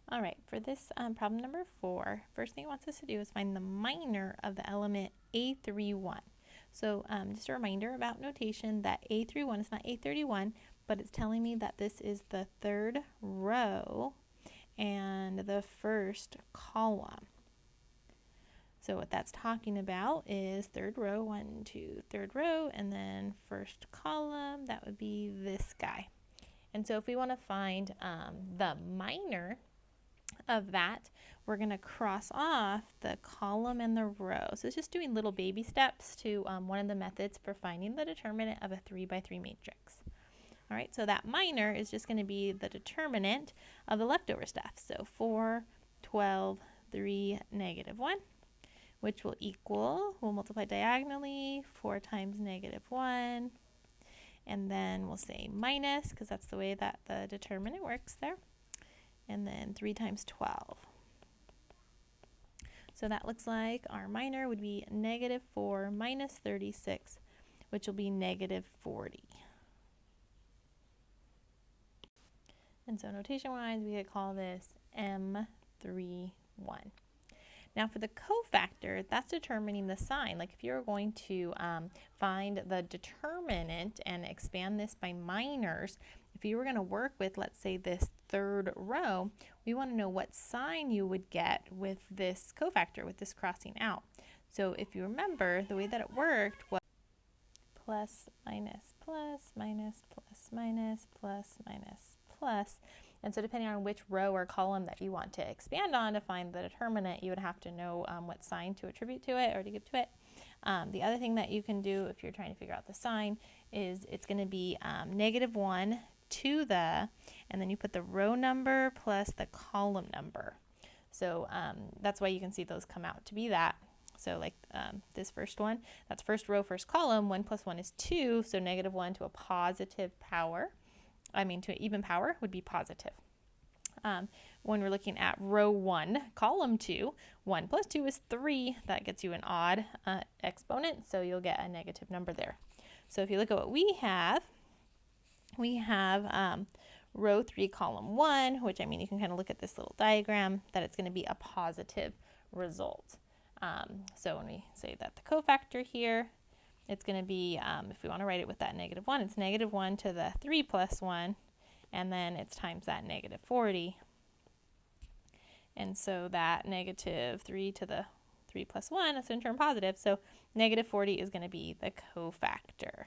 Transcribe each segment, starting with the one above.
All right, for this problem number 4, first thing it wants us to do is find the minor of the element A31. So just a reminder about notation that A31 is not A31, but it's telling me that this is the third row and the first column. So what that's talking about is third row, 1, 2, third row, and then first column, that would be this guy. And so if we want to find the minor of that, we're going to cross off the column and the row. So it's just doing little baby steps to one of the methods for finding the determinant of a 3 by 3 matrix. All right, so that minor is just going to be the determinant of the leftover stuff. So 4, 12, 3, negative 1, which will equal, we'll multiply diagonally, 4 times negative 1, and then we'll say minus, because that's the way that the determinant works there, and then 3 times 12. So that looks like our minor would be negative 4 minus 36, which will be negative 40. And so notation-wise, we could call this M31. Now for the cofactor, that's determining the sign. Like if you're going to find the determinant and expand this by minors, if you were going to work with, let's say, this third row, we want to know what sign you would get with this cofactor, with this crossing out. So if you remember, the way that it worked was plus, minus, plus, minus, plus, minus, plus, minus, plus. And so depending on which row or column that you want to expand on to find the determinant, you would have to know what sign to attribute to it or to give to it. The other thing that you can do if you're trying to figure out the sign is it's going to be negative 1 to the, and then you put the row number plus the column number. So that's why you can see those come out to be that. So like this first one, that's first row, first column, 1 plus 1 is 2, so negative 1 to a positive power. To an even power would be positive. When we're looking at row 1, column 2, 1 plus 2 is 3. That gets you an odd exponent, so you'll get a negative number there. So if you look at what we have row 3, column 1, which you can kind of look at this little diagram, that it's going to be a positive result. So when we say that the cofactor here, it's going to be, if we want to write it with that negative 1, it's negative 1 to the 3 plus 1, and then it's times that negative 40. And so that negative 3 to the 3 plus 1 is going to turn positive, so negative 40 is going to be the cofactor.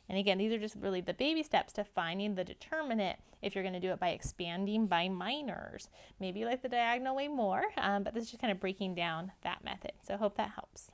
And again, these are just really the baby steps to finding the determinant if you're going to do it by expanding by minors. Maybe you like the diagonal way more, but this is just kind of breaking down that method. So I hope that helps.